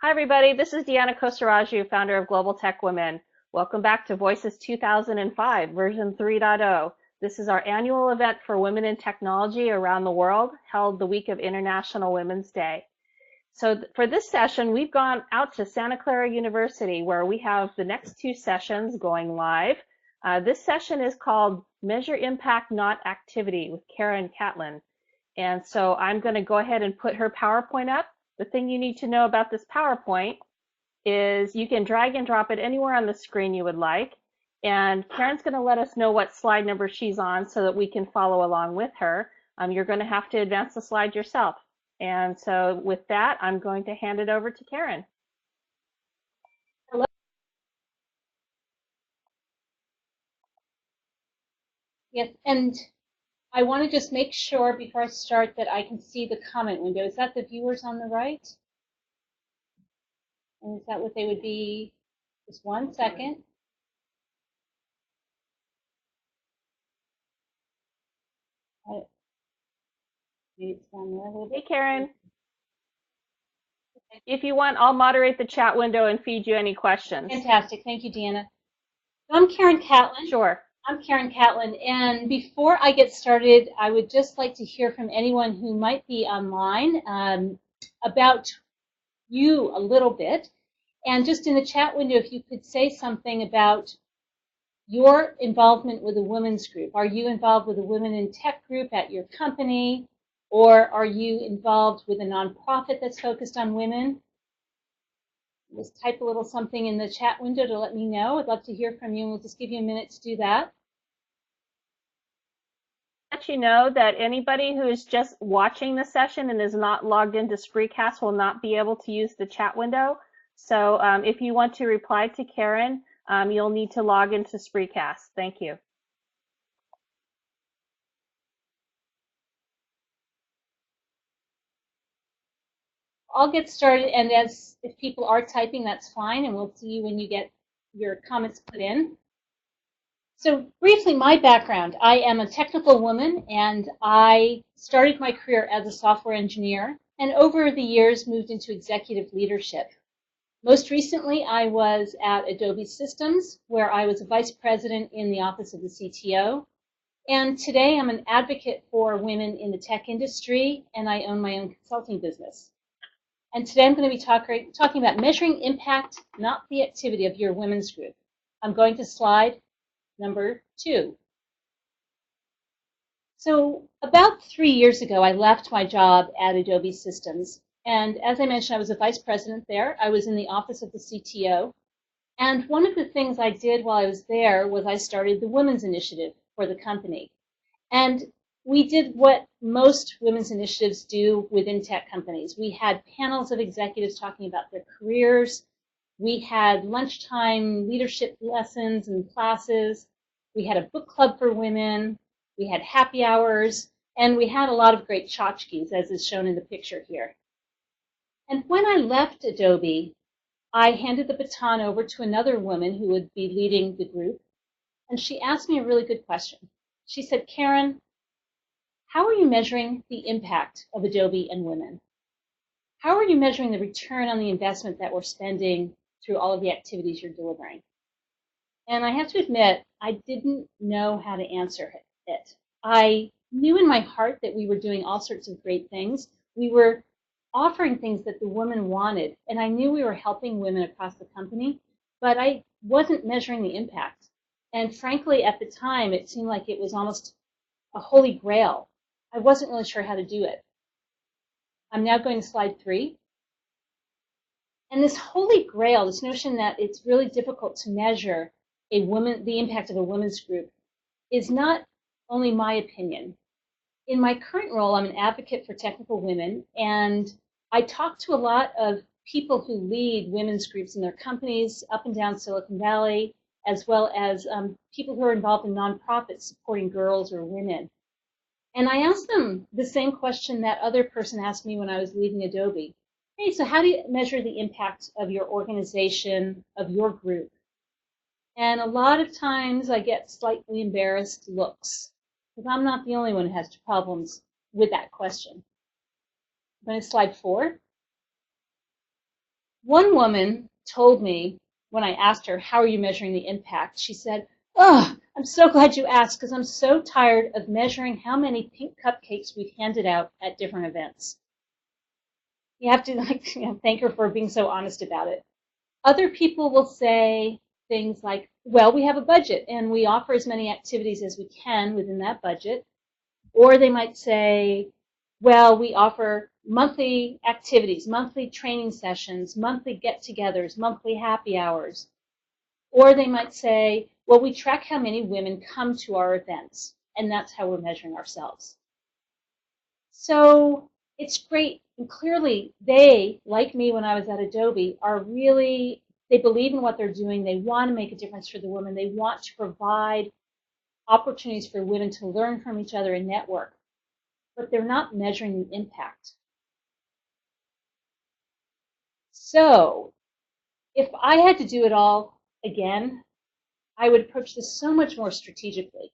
Hi, everybody. This is Deanna Kosaraju, founder of Global Tech Women. Welcome back to Voices 2005, version 3.0. This is our annual event for women in technology around the world, held the week of International Women's Day. So for this session, we've gone out to Santa Clara University, where we have the next two sessions going live. This session is called Measure Impact, Not Activity with Karen Catlin. And so I'm going to go ahead and put her PowerPoint up. The thing you need to know about this PowerPoint is you can drag and drop it anywhere on the screen you would like. And Karen's going to let us know what slide number she's on so that we can follow along with her. You're going to have to advance the slide yourself. And so with that, I'm going to hand it over to Karen. Hello. Yes, and I want to just make sure before I start that I can see the comment window. Is that the viewers on the right? And is that what they would be? Just 1 second. Maybe it's down there a little bit. Hey, Karen. If you want, I'll moderate the chat window and feed you any questions. Fantastic. Thank you, Deanna. I'm Karen Catlin. Sure. I'm Karen Catlin, and before I get started, I would just like to hear from anyone who might be online about you a little bit. And just in the chat window, if you could say something about your involvement with a women's group. Are you involved with a women in tech group at your company? Or are you involved with a nonprofit that's focused on women? Just type a little something in the chat window to let me know. I'd love to hear from you, and we'll just give you a minute to do that. Let you know that anybody who is just watching the session and is not logged into Spreecast will not be able to use the chat window. So if you want to reply to Karen, you'll need to log into Spreecast. Thank you. I'll get started, and if people are typing, that's fine, and we'll see you when you get your comments put in. So briefly, my background, I am a technical woman, and I started my career as a software engineer, and over the years moved into executive leadership. Most recently, I was at Adobe Systems, where I was a vice president in the office of the CTO. And today I'm an advocate for women in the tech industry, and I own my own consulting business. And today I'm going to be talking about measuring impact, not the activity of your women's group. I'm going to slide number 2. So about 3 years ago, I left my job at Adobe Systems. And as I mentioned, I was a vice president there. I was in the office of the CTO. And one of the things I did while I was there was I started the Women's Initiative for the company. And we did what most women's initiatives do within tech companies. We had panels of executives talking about their careers. We had lunchtime leadership lessons and classes. We had a book club for women. We had happy hours. And we had a lot of great tchotchkes, as is shown in the picture here. And when I left Adobe, I handed the baton over to another woman who would be leading the group. And she asked me a really good question. She said, Karen, how are you measuring the impact of Adobe and women? How are you measuring the return on the investment that we're spending through all of the activities you're delivering? And I have to admit, I didn't know how to answer it. I knew in my heart that we were doing all sorts of great things. We were offering things that the women wanted, and I knew we were helping women across the company, but I wasn't measuring the impact. And frankly, at the time, it seemed like it was almost a holy grail. I wasn't really sure how to do it. I'm now going to slide 3. And this holy grail, this notion that it's really difficult to measure the impact of a women's group, is not only my opinion. In my current role, I'm an advocate for technical women, and I talk to a lot of people who lead women's groups in their companies up and down Silicon Valley, as well as people who are involved in nonprofits supporting girls or women. And I asked them the same question that other person asked me when I was leaving Adobe. Hey, so how do you measure the impact of your organization, of your group? And a lot of times I get slightly embarrassed looks, because I'm not the only one who has problems with that question. I'm going to slide 4. One woman told me when I asked her, how are you measuring the impact? She said, oh, I'm so glad you asked because I'm so tired of measuring how many pink cupcakes we've handed out at different events. You have to thank her for being so honest about it. Other people will say things like, well, we have a budget and we offer as many activities as we can within that budget. Or they might say, well, we offer monthly activities, monthly training sessions, monthly get-togethers, monthly happy hours. Or they might say, well, we track how many women come to our events, and that's how we're measuring ourselves. So it's great. And clearly, they, like me when I was at Adobe, are really, they believe in what they're doing. They want to make a difference for the women. They want to provide opportunities for women to learn from each other and network. But they're not measuring the impact. So if I had to do it all again, I would approach this so much more strategically.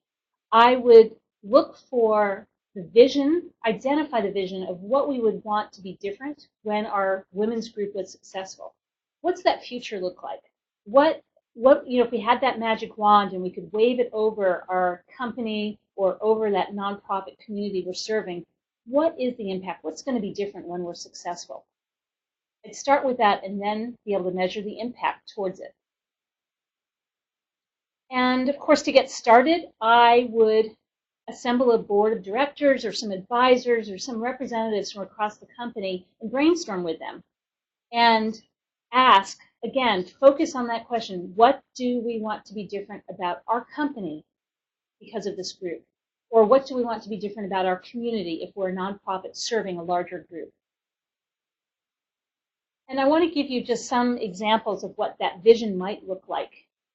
I would look for the vision, identify the vision of what we would want to be different when our women's group was successful. What's that future look like? What if we had that magic wand and we could wave it over our company or over that nonprofit community we're serving, what is the impact? What's going to be different when we're successful? I'd start with that and then be able to measure the impact towards it. And of course, to get started, I would assemble a board of directors or some advisors or some representatives from across the company and brainstorm with them and ask, again, focus on that question, what do we want to be different about our company because of this group? Or what do we want to be different about our community if we're a nonprofit serving a larger group? And I want to give you just some examples of what that vision might look like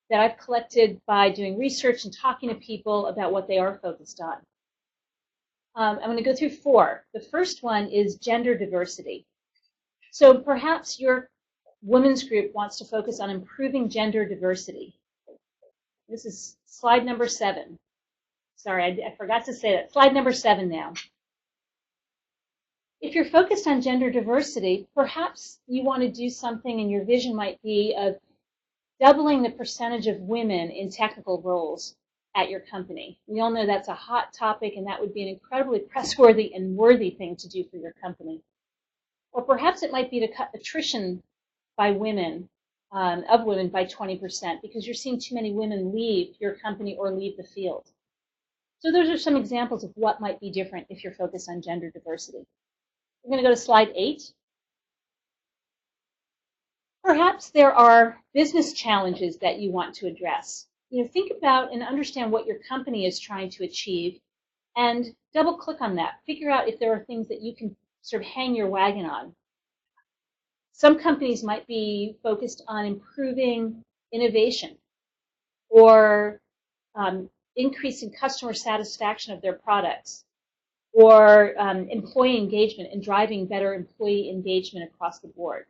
that I've collected by doing research and talking to people about what they are focused on. I'm going to go through 4. The first one is gender diversity. So perhaps your women's group wants to focus on improving gender diversity. This is slide number 7. Sorry, I forgot to say that. Slide number 7 now. If you're focused on gender diversity, perhaps you want to do something and your vision might be of doubling the percentage of women in technical roles at your company. We all know that's a hot topic and that would be an incredibly press-worthy and worthy thing to do for your company. Or perhaps it might be to cut attrition by women, of women by 20% because you're seeing too many women leave your company or leave the field. So those are some examples of what might be different if you're focused on gender diversity. We're going to go to slide 8. Perhaps there are business challenges that you want to address. Think about and understand what your company is trying to achieve and double click on that. Figure out if there are things that you can sort of hang your wagon on. Some companies might be focused on improving innovation or increasing customer satisfaction of their products or employee engagement and driving better employee engagement across the board.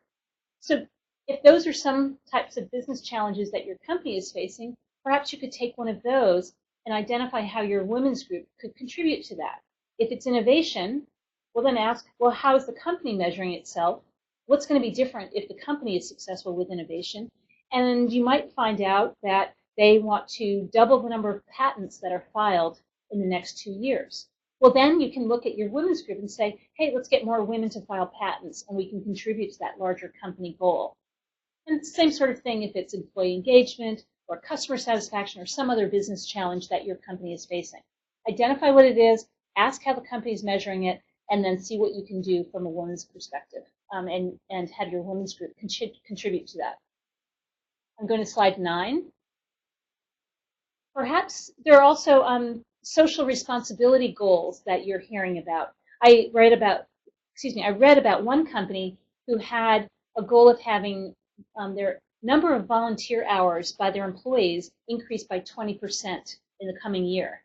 So if those are some types of business challenges that your company is facing, perhaps you could take one of those and identify how your women's group could contribute to that. If it's innovation, we'll then ask, well, how is the company measuring itself? What's going to be different if the company is successful with innovation? And you might find out that they want to double the number of patents that are filed in the next 2 years. Well, then you can look at your women's group and say, hey, let's get more women to file patents, and we can contribute to that larger company goal. And it's the same sort of thing if it's employee engagement or customer satisfaction or some other business challenge that your company is facing. Identify what it is, ask how the company is measuring it, and then see what you can do from a woman's perspective and have your women's group contribute to that. I'm going to slide 9. Perhaps there are also social responsibility goals that you're hearing about. I read about one company who had a goal of having their number of volunteer hours by their employees increase by 20% in the coming year.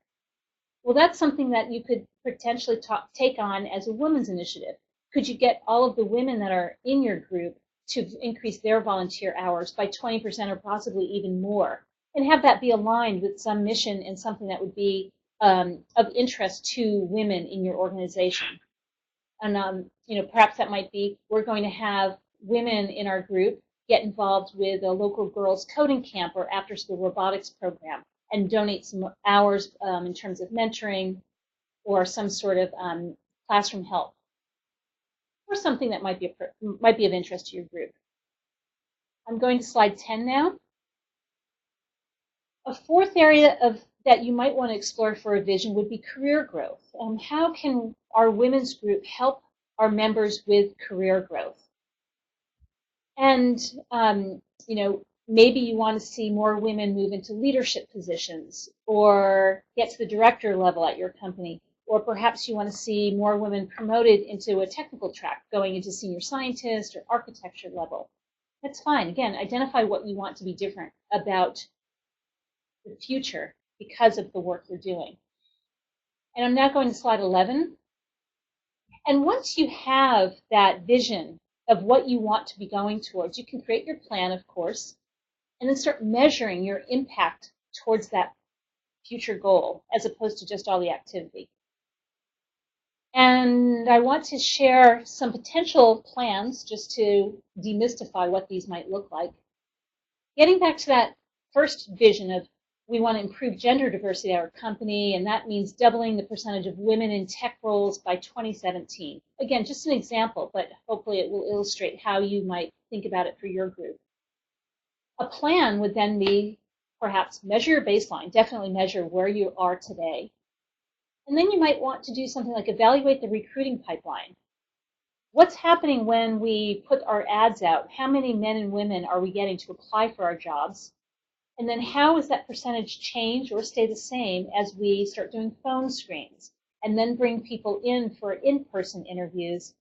Well, that's something that you could potentially take on as a women's initiative. Could you get all of the women that are in your group to increase their volunteer hours by 20% or possibly even more, and have that be aligned with some mission and something that would be of interest to women in your organization? And perhaps that might be, we're going to have women in our group get involved with a local girls coding camp or after school robotics program and donate some hours in terms of mentoring or some sort of classroom help or something that might be of interest to your group. I'm going to slide 10 now. A fourth area that you might want to explore for a vision would be career growth. How can our women's group help our members with career growth? And, maybe you want to see more women move into leadership positions or get to the director level at your company. Or perhaps you want to see more women promoted into a technical track, going into senior scientist or architecture level. That's fine. Again, identify what you want to be different about the future because of the work you're doing. And I'm now going to slide 11. And once you have that vision of what you want to be going towards, you can create your plan, of course, and then start measuring your impact towards that future goal as opposed to just all the activity. And I want to share some potential plans just to demystify what these might look like. Getting back to that first vision of we want to improve gender diversity at our company, and that means doubling the percentage of women in tech roles by 2017. Again, just an example, but hopefully it will illustrate how you might think about it for your group. A plan would then be perhaps measure your baseline, definitely measure where you are today. And then you might want to do something like evaluate the recruiting pipeline. What's happening when we put our ads out? How many men and women are we getting to apply for our jobs? And then how is that percentage change or stay the same as we start doing phone screens and then bring people in for in-person interviews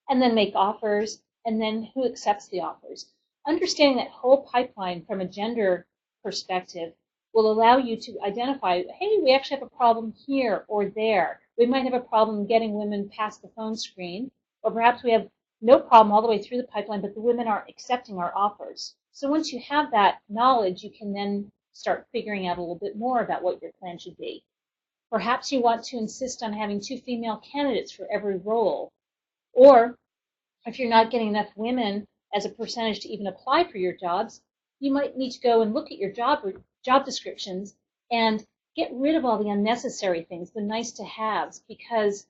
and then make offers and then who accepts the offers? Understanding that whole pipeline from a gender perspective will allow you to identify, hey, we actually have a problem here or there. We might have a problem getting women past the phone screen, or perhaps we have no problem all the way through the pipeline, but the women aren't accepting our offers. So once you have that knowledge, you can then start figuring out a little bit more about what your plan should be. Perhaps you want to insist on having 2 female candidates for every role. Or if you're not getting enough women as a percentage to even apply for your jobs, you might need to go and look at your job descriptions and get rid of all the unnecessary things, the nice to haves, because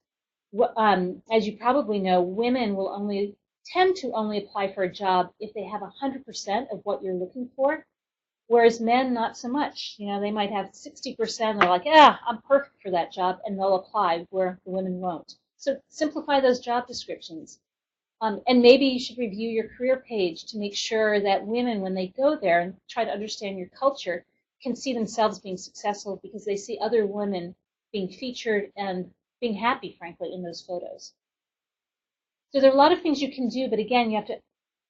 as you probably know, women will tend to only apply for a job if they have 100% of what you're looking for, whereas men not so much. They might have 60%. They're like, yeah, I'm perfect for that job, and they'll apply where the women won't. So simplify those job descriptions. And maybe you should review your career page to make sure that women, when they go there and try to understand your culture, can see themselves being successful because they see other women being featured and being happy, frankly, in those photos. So there are a lot of things you can do, but again, you have to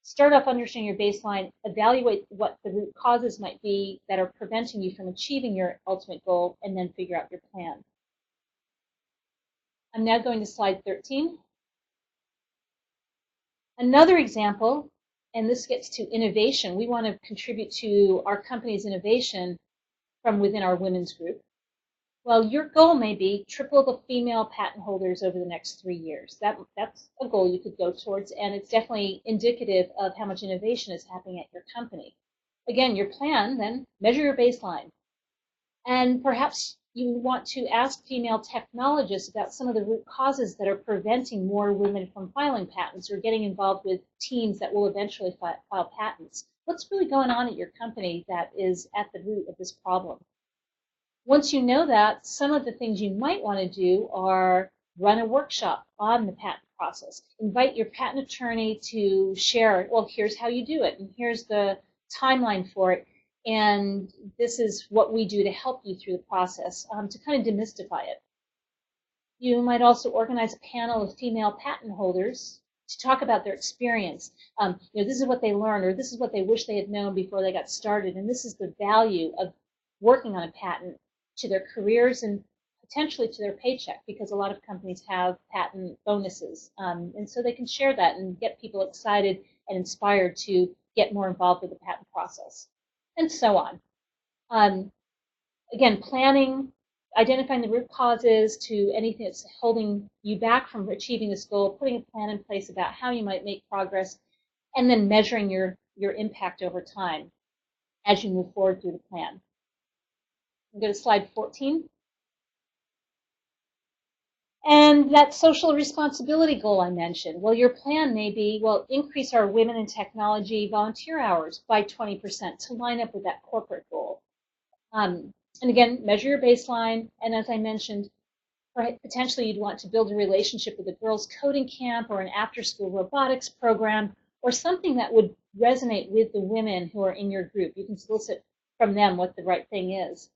start off understanding your baseline, evaluate what the root causes might be that are preventing you from achieving your ultimate goal, and then figure out your plan. I'm now going to slide 13. Another example, and this gets to innovation. We want to contribute to our company's innovation from within our women's group. Well, your goal may be triple the female patent holders over the next 3 years. That's a goal you could go towards, and it's definitely indicative of how much innovation is happening at your company. Again, your plan, then measure your baseline. And perhaps you want to ask female technologists about some of the root causes that are preventing more women from filing patents or getting involved with teams that will eventually file patents. What's really going on at your company that is at the root of this problem? Once you know that, some of the things you might want to do are run a workshop on the patent process. Invite your patent attorney to share, well, here's how you do it, and here's the timeline for it, and this is what we do to help you through the process, to kind of demystify it. You might also organize a panel of female patent holders to talk about their experience. This is what they learned, or this is what they wish they had known before they got started, and this is the value of working on a patent to their careers and potentially to their paycheck, because a lot of companies have patent bonuses. And so they can share that and get people excited and inspired to get more involved with the patent process, and so on. Again, planning, identifying the root causes to anything that's holding you back from achieving this goal, putting a plan in place about how you might make progress, and then measuring your impact over time as you move forward through the plan. We'll go to slide 14. And that social responsibility goal I mentioned. Well, your plan may be, well, increase our women in technology volunteer hours by 20% to line up with that corporate goal. And again, measure your baseline. And as I mentioned, potentially you'd want to build a relationship with a girls' coding camp or an after-school robotics program or something that would resonate with the women who are in your group. You can solicit from them what the right thing is.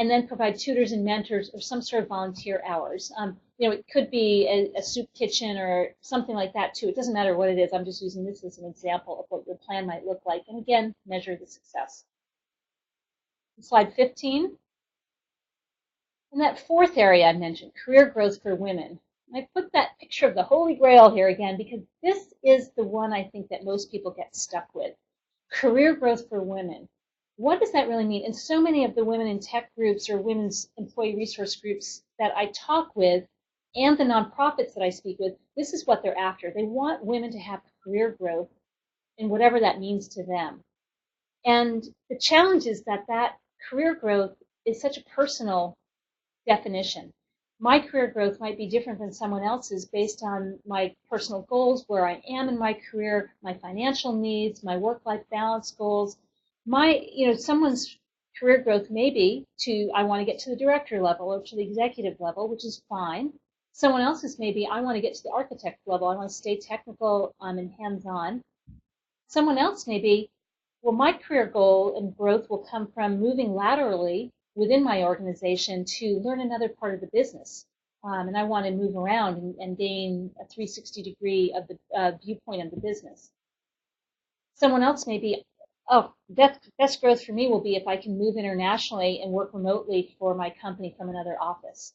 And then provide tutors and mentors or some sort of volunteer hours. It could be a soup kitchen or something like that too. It doesn't matter what it is. I'm just using this as an example of what your plan might look like. And again, measure the success. Slide 15. And that fourth area I mentioned, career growth for women. I put that picture of the Holy Grail here again because this is the one I think that most people get stuck with. Career growth for women. What does that really mean? And so many of the women in tech groups or women's employee resource groups that I talk with and the nonprofits that I speak with, this is what they're after. They want women to have career growth in whatever that means to them. And the challenge is that career growth is such a personal definition. My career growth might be different than someone else's based on my personal goals, where I am in my career, my financial needs, my work-life balance goals. Someone's career growth may be I want to get to the director level or to the executive level, which is fine. Someone else's may be, I want to get to the architect level. I want to stay technical and hands-on. Someone else may be, well, my career goal and growth will come from moving laterally within my organization to learn another part of the business. And I want to move around and gain a 360 degree of the viewpoint of the business. Someone else may be, best growth for me will be if I can move internationally and work remotely for my company from another office.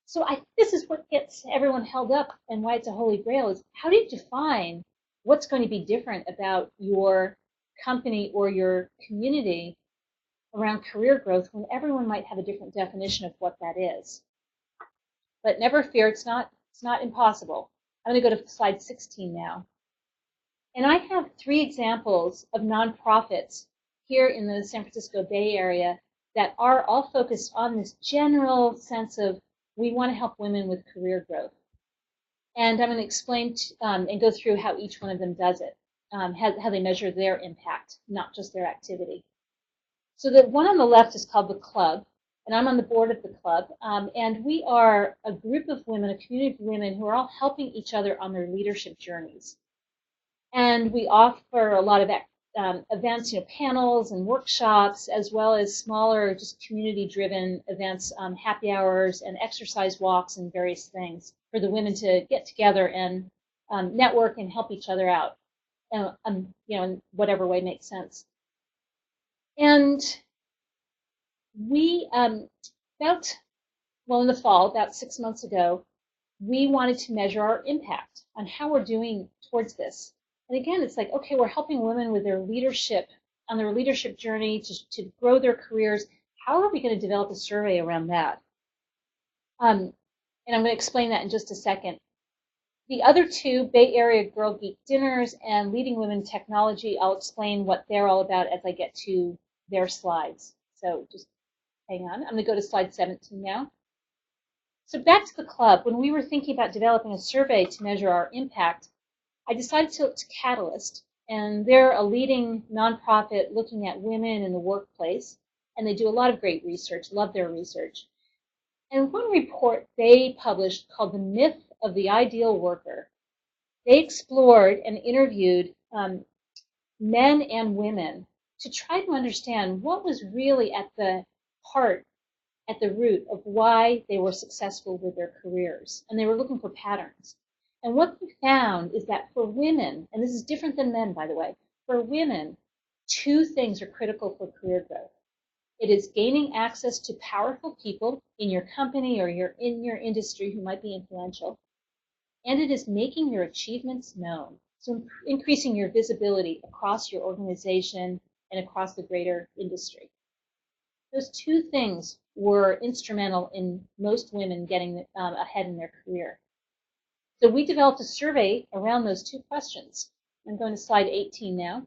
So this is what gets everyone held up and why it's a holy grail is how do you define what's going to be different about your company or your community around career growth when everyone might have a different definition of what that is. But never fear, it's not impossible. I'm going to go to slide 16 now. And I have 3 examples of nonprofits here in the San Francisco Bay Area that are all focused on this general sense of we want to help women with career growth. And I'm going to explain and go through how each one of them does it, how they measure their impact, not just their activity. So the one on the left is called the Club, and I'm on the board of the Club. And we are a group of women, a community of women who are all helping each other on their leadership journeys. And we offer a lot of events, panels and workshops, as well as smaller, just community-driven events, happy hours and exercise walks and various things for the women to get together and network and help each other out, in whatever way makes sense. And we, in the fall, about 6 months ago, we wanted to measure our impact on how we're doing towards this. And again, it's like, okay, we're helping women with their leadership, on their leadership journey to grow their careers. How are we going to develop a survey around that? And I'm going to explain that in just a second. The other 2, Bay Area Girl Geek Dinners and Leading Women in Technology, I'll explain what they're all about as I get to their slides. So just hang on. I'm going to go to slide 17 now. So back to the Club. When we were thinking about developing a survey to measure our impact, I decided to look to Catalyst, and they're a leading nonprofit looking at women in the workplace, and they do a lot of great research, love their research. And one report they published called The Myth of the Ideal Worker, they explored and interviewed men and women to try to understand what was really at the heart, at the root of why they were successful with their careers. And they were looking for patterns. And what we found is that for women, and this is different than men, by the way, for women, 2 things are critical for career growth. It is gaining access to powerful people in your company or in your industry who might be influential. And it is making your achievements known. So increasing your visibility across your organization and across the greater industry. Those 2 things were instrumental in most women getting ahead in their career. So we developed a survey around those 2 questions. I'm going to slide 18 now.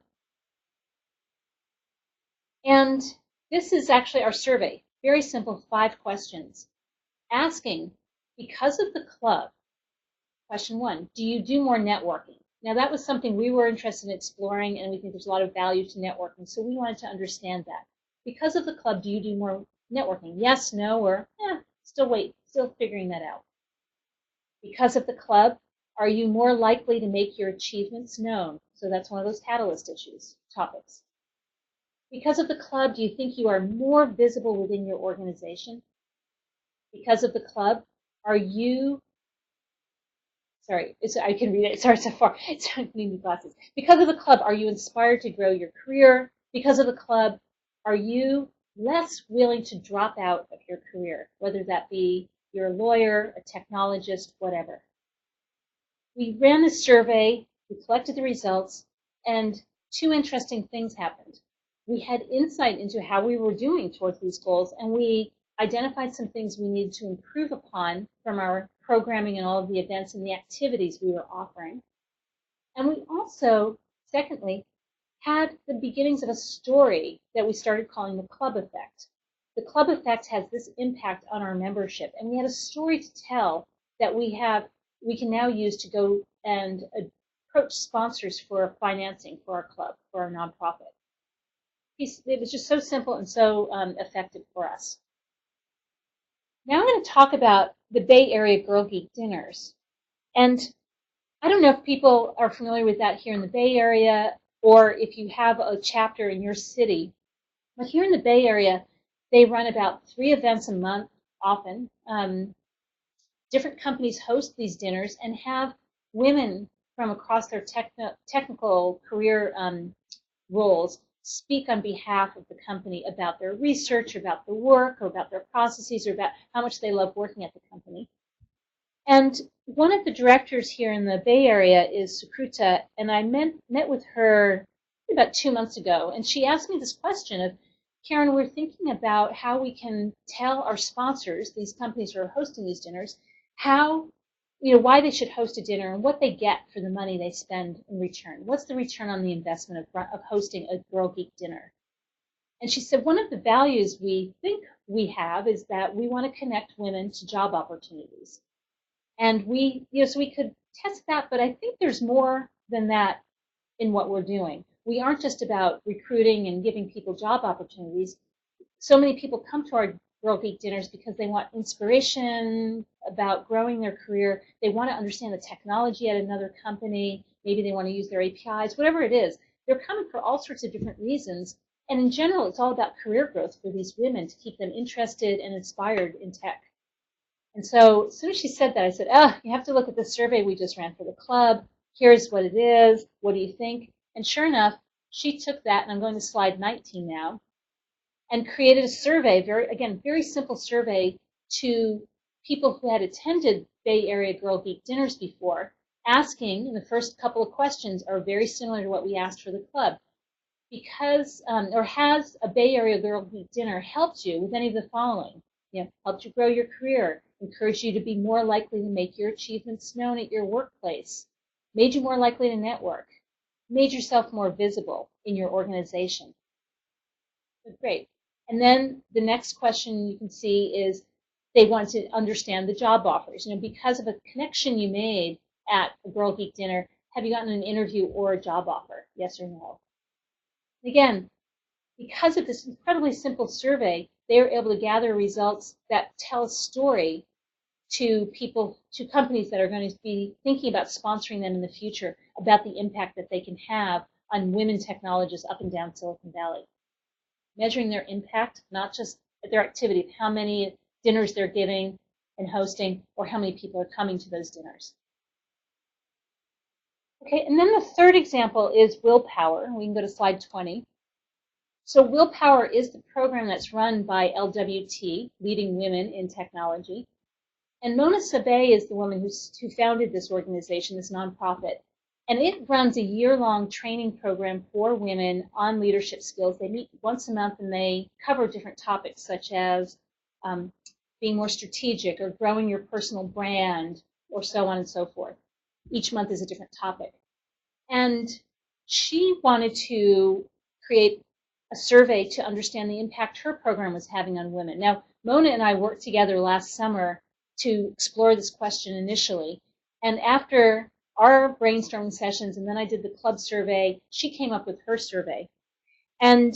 And this is actually our survey. Very simple, 5 questions. Asking, because of the club, question 1, do you do more networking? Now that was something we were interested in exploring, and we think there's a lot of value to networking, so we wanted to understand that. Because of the club, do you do more networking? Yes, no, or still figuring that out. Because of the club, are you more likely to make your achievements known? So that's one of those catalyst topics. Because of the club, do you think you are more visible within your organization? Because of the club, are you, I can read it, sorry, so far, it's need new glasses. Because of the club, are you inspired to grow your career? Because of the club, are you less willing to drop out of your career, whether that be you're a lawyer, a technologist, whatever. We ran this survey, we collected the results, and 2 interesting things happened. We had insight into how we were doing towards these goals, and we identified some things we needed to improve upon from our programming and all of the events and the activities we were offering. And we also, secondly, had the beginnings of a story that we started calling the club effect. The club effect has this impact on our membership, and we had a story to tell that we can now use to go and approach sponsors for financing for our club, for our nonprofit. It was just so simple and so effective for us. Now I'm going to talk about the Bay Area Girl Geek dinners. And I don't know if people are familiar with that here in the Bay Area, or if you have a chapter in your city. But here in the Bay Area, they run about 3 events a month, often. Different companies host these dinners and have women from across their technical career roles speak on behalf of the company about their research, about the work, or about their processes, or about how much they love working at the company. And one of the directors here in the Bay Area is Sukruta, and I met with her about 2 months ago, and she asked me this question of, Karen, we're thinking about how we can tell our sponsors, these companies who are hosting these dinners, why they should host a dinner and what they get for the money they spend in return. What's the return on the investment of hosting a Girl Geek dinner? And she said one of the values we think we have is that we want to connect women to job opportunities. And so we could test that, but I think there's more than that in what we're doing. We aren't just about recruiting and giving people job opportunities. So many people come to our Girl Geek dinners because they want inspiration about growing their career. They want to understand the technology at another company. Maybe they want to use their APIs, whatever it is. They're coming for all sorts of different reasons. And in general, it's all about career growth for these women to keep them interested and inspired in tech. And so as soon as she said that, I said, you have to look at the survey we just ran for the club. Here's what it is. What do you think? And sure enough, she took that, and I'm going to slide 19 now, and created a survey, very simple survey to people who had attended Bay Area Girl Geek dinners before, asking, and the first couple of questions are very similar to what we asked for the club. Because, or has a Bay Area Girl Geek dinner helped you with any of the following? Helped you grow your career, encouraged you to be more likely to make your achievements known at your workplace, made you more likely to network, made yourself more visible in your organization. Great. And then the next question you can see is they want to understand the job offers. Because of a connection you made at a Girl Geek dinner, have you gotten an interview or a job offer? Yes or no? Again, because of this incredibly simple survey, they are able to gather results that tell a story to companies that are going to be thinking about sponsoring them in the future about the impact that they can have on women technologists up and down Silicon Valley. Measuring their impact, not just their activity, how many dinners they're giving and hosting, or how many people are coming to those dinners. Okay, and then the third example is Willpower. We can go to slide 20. So Willpower is the program that's run by LWT, Leading Women in Technology. And Mona Sabeh is the woman who founded this organization, this nonprofit. And it runs a year-long training program for women on leadership skills. They meet once a month and they cover different topics such as being more strategic or growing your personal brand or so on and so forth. Each month is a different topic. And she wanted to create a survey to understand the impact her program was having on women. Now, Mona and I worked together last summer to explore this question initially. And after our brainstorming sessions, and then I did the club survey, she came up with her survey. And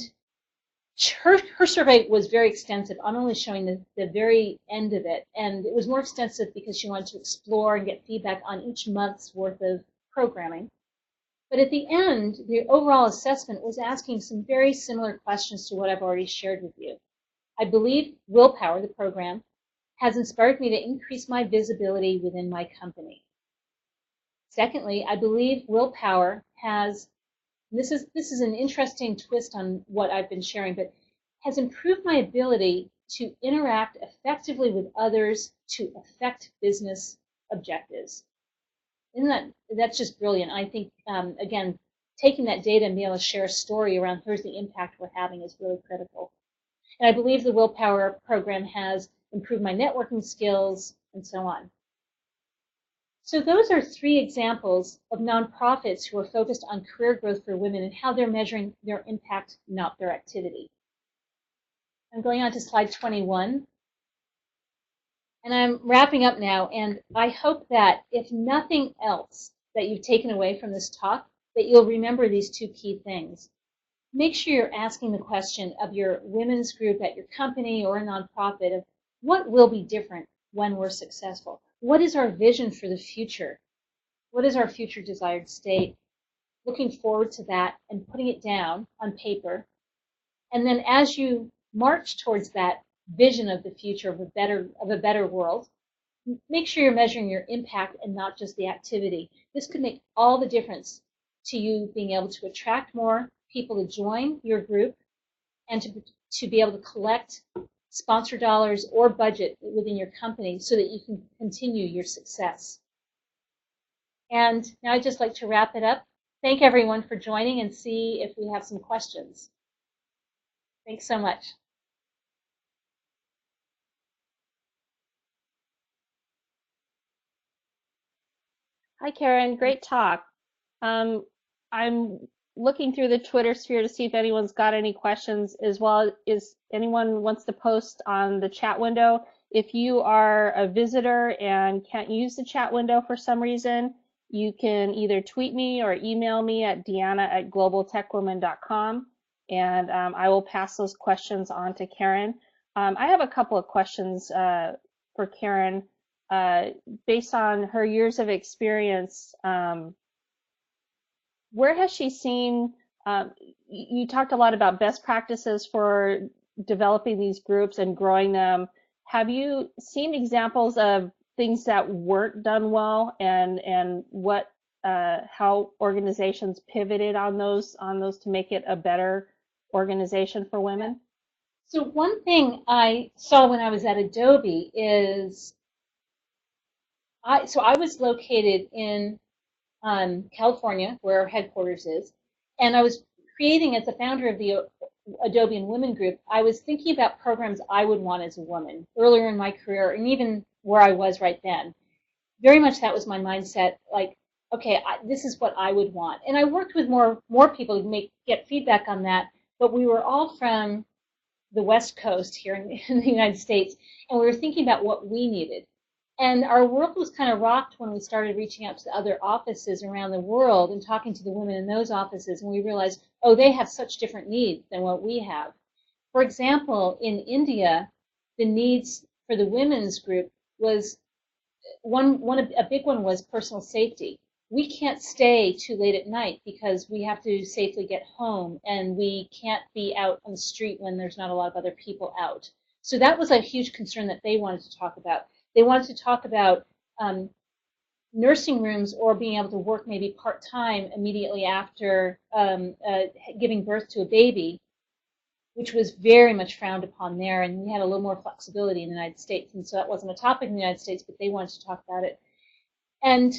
her survey was very extensive. I'm only showing the very end of it. And it was more extensive because she wanted to explore and get feedback on each month's worth of programming. But at the end, the overall assessment was asking some very similar questions to what I've already shared with you. I believe Willpower, the program, has inspired me to increase my visibility within my company. Secondly, I believe Willpower has, this is an interesting twist on what I've been sharing, but has improved my ability to interact effectively with others to affect business objectives. That's just brilliant. I think, again, taking that data and being able to share a story around here's the impact we're having is really critical. And I believe the Willpower program has improved my networking skills and so on. So those are 3 examples of nonprofits who are focused on career growth for women and how they're measuring their impact, not their activity. I'm going on to slide 21. And I'm wrapping up now, and I hope that if nothing else that you've taken away from this talk, that you'll remember these 2 key things. Make sure you're asking the question of your women's group at your company or a nonprofit of what will be different when we're successful? What is our vision for the future? What is our future desired state? Looking forward to that and putting it down on paper. And then as you march towards that vision of the future of a better world, make sure you're measuring your impact and not just the activity. This could make all the difference to you being able to attract more people to join your group and to be able to collect sponsor dollars or budget within your company so that you can continue your success. And now I'd just like to wrap it up. Thank everyone for joining and see if we have some questions. Thanks so much. Hi, Karen. Great talk. I'm looking through the Twitter sphere to see if anyone's got any questions, as well as anyone wants to post on the chat window. If you are a visitor and can't use the chat window for some reason, you can either tweet me or email me at deanna@globaltechwomen.com, and I will pass those questions on to Karen. I have a couple of questions for Karen. Based on her years of experience, where has she seen, you talked a lot about best practices for developing these groups and growing them. Have you seen examples of things that weren't done well and what how organizations pivoted on those to make it a better organization for women? So one thing I saw when I was at Adobe is I was located in California, where our headquarters is, and I was creating, as the founder of the Adobe and Women Group, I was thinking about programs I would want as a woman earlier in my career, and even where I was right then. Very much that was my mindset, like, okay, this is what I would want. And I worked with more people to get feedback on that, but we were all from the West Coast here in the United States, and we were thinking about what we needed. And our world was kind of rocked when we started reaching out to the other offices around the world and talking to the women in those offices, and we realized, oh, they have such different needs than what we have. For example, in India, the needs for the women's group was a big one was personal safety. We can't stay too late at night because we have to safely get home, and we can't be out on the street when there's not a lot of other people out. So that was a huge concern that they wanted to talk about. They wanted to talk about nursing rooms or being able to work maybe part-time immediately after giving birth to a baby, which was very much frowned upon there, and we had a little more flexibility in the United States, and so that wasn't a topic in the United States, but they wanted to talk about it. And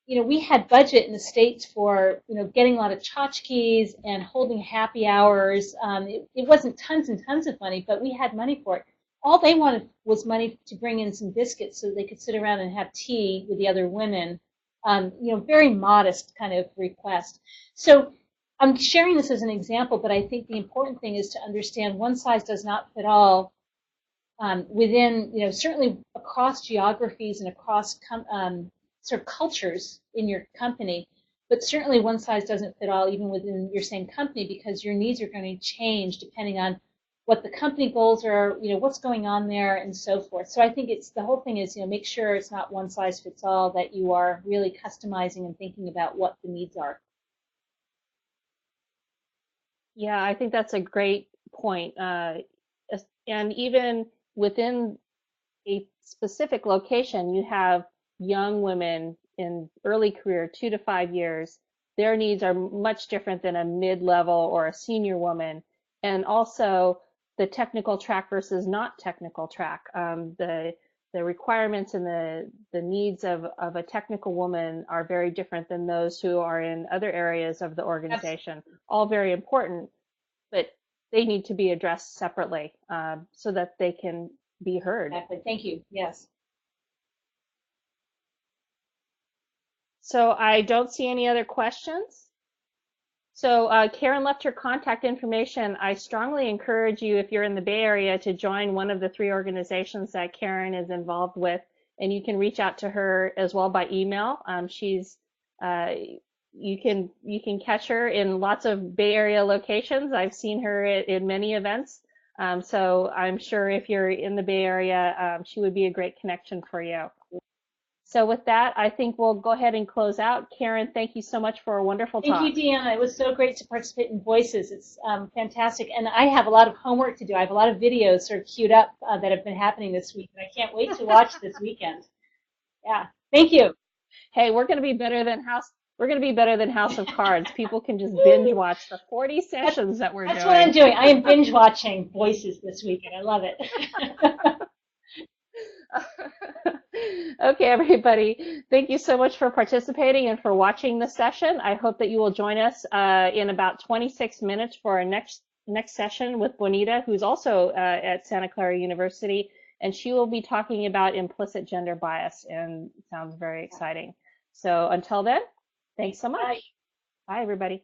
we had budget in the States for getting a lot of tchotchkes and holding happy hours. It wasn't tons and tons of money, but we had money for it. All they wanted was money to bring in some biscuits so they could sit around and have tea with the other women very modest kind of request. So I'm sharing this as an example, but I think the important thing is to understand one size does not fit all within, certainly across geographies and across sort of cultures in your company, but certainly one size doesn't fit all even within your same company because your needs are going to change depending on what the company goals are, what's going on there and so forth. So I think the whole thing is, make sure it's not one size fits all, that you are really customizing and thinking about what the needs are. Yeah, I think that's a great point. And even within a specific location, you have young women in early career, 2 to 5 years. Their needs are much different than a mid-level or a senior woman. And also the technical track versus not technical track. The requirements and the needs of a technical woman are very different than those who are in other areas of the organization. All very important, but they need to be addressed separately so that they can be heard. Exactly. Thank you. Yes. So I don't see any other questions. So Karen left her contact information. I strongly encourage you, if you're in the Bay Area, to join one of the 3 organizations that Karen is involved with, and you can reach out to her as well by email. You can catch her in lots of Bay Area locations. I've seen her in many events. So I'm sure if you're in the Bay Area, she would be a great connection for you. So with that, I think we'll go ahead and close out. Karen, thank you so much for a wonderful talk. Thank you, Deanna. It was so great to participate in Voices. It's fantastic. And I have a lot of homework to do. I have a lot of videos sort of queued up that have been happening this week, and I can't wait to watch this weekend. Yeah. Thank you. Hey, we're going to be better than House of Cards. People can just binge watch the 40 sessions that we're doing. That's what I'm doing. I am binge watching Voices this weekend. I love it. Okay, everybody. Thank you so much for participating and for watching this session. I hope that you will join us in about 26 minutes for our next session with Bonita, who's also at Santa Clara University, and she will be talking about implicit gender bias, and it sounds very exciting. So until then, thanks so much. Bye. Bye, everybody.